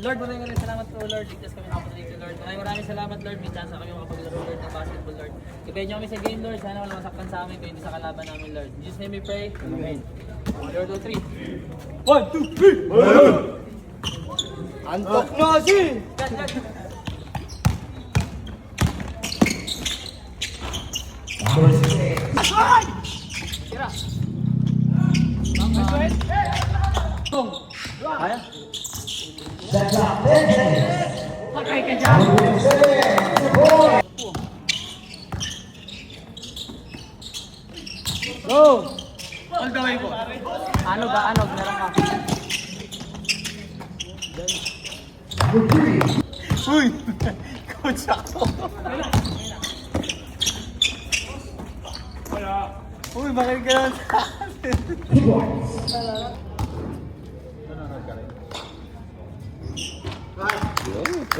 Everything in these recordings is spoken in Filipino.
Lord, maraming salamat po, Lord. Ligtas kami nakapatuloy kay Lord. Maraming salamat, Lord. May chance kami makapaglaro, Lord, ng basketball, Lord. Ibayin niyo kami sa game, Lord. Sana wala masaktan sa amin, kaya hindi sa kalaban namin, Lord. In Jesus' name we pray. Amen. 0, 2, 3. 1, 2, 3! Antok na si! Tira! Kaya? Patay ka dyan! Go! Ang gawin ko? Ano ba? Ano? Meron ka? Uy! Coach ako! Uy, bakit ka naman sa atin?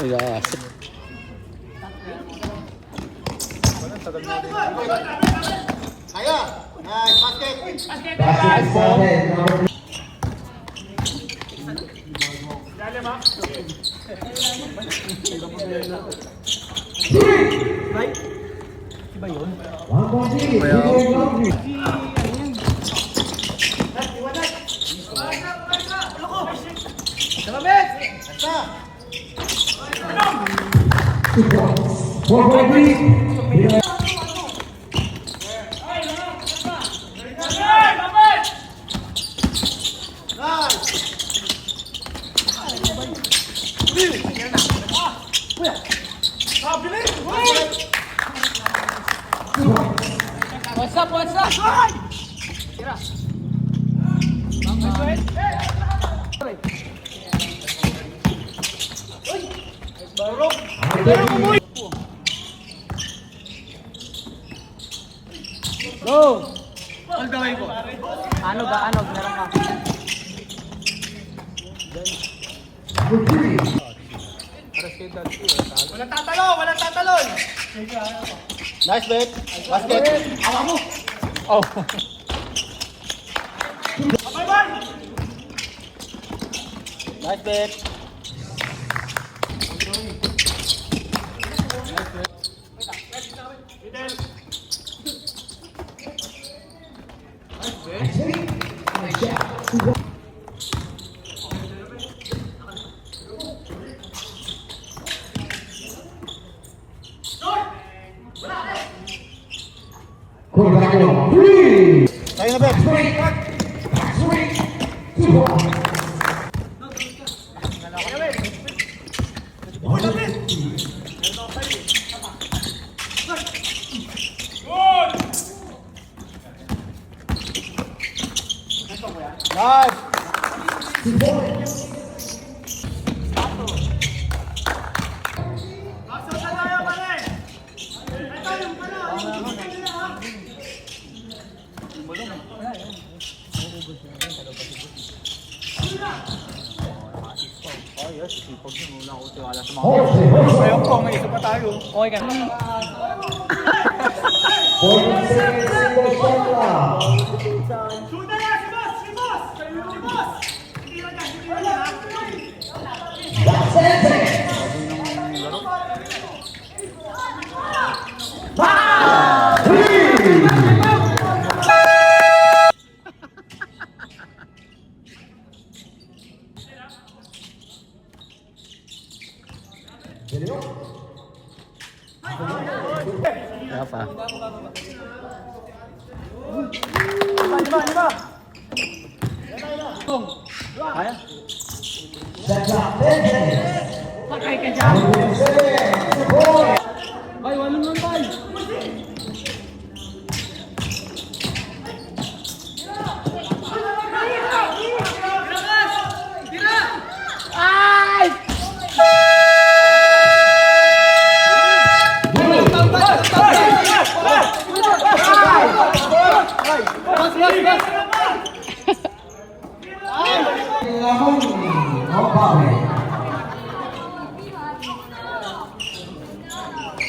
Yes. Kaya! Nice! Basket! Iba yun? What's up? What's up? Tira. Go! Ang gawin ko? Ano ba? Ano? Meron ka? Walang tatalo! Walang tatalon! Nice, bet! Basket! Awa mo! Oh. Nice, bet! Tayo na, bet! Nice! Ayun po, may isa pa tayo. Okay ka. Kaya pa. Lima! Kaya? Patay ka dyan! Ay, walong lang tayo!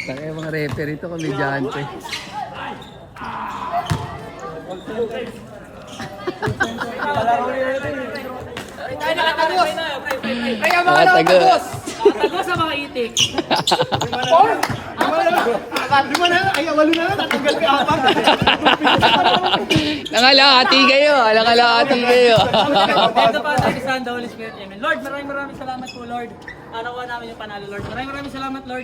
Taka yung mga referee to, komedyante. Tayo nakatagos! Nakatagos. Nakatagos sa mga itik. Nangalahati kayo, nangalahati kayo. Ito pa tayo sa the Holy Spirit. Amen. Lord, maraming salamat po, Lord. Nakuha namin yung panalo, Lord. Maraming salamat, Lord.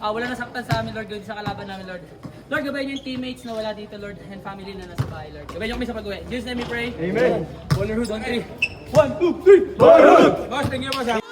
Wala nasaktan sa amin, Lord. Gawin sa kalaban namin, Lord. Lord, gabayin niyo yung teammates na wala dito, Lord, and family na nasa bahay, Lord. Gabayin niyo kami sa pag-uwi. In Jesus' name we pray. Amen. Brotherhood, 1, 3. 1, 2, 3. Brotherhood! Boss, thank you, boss.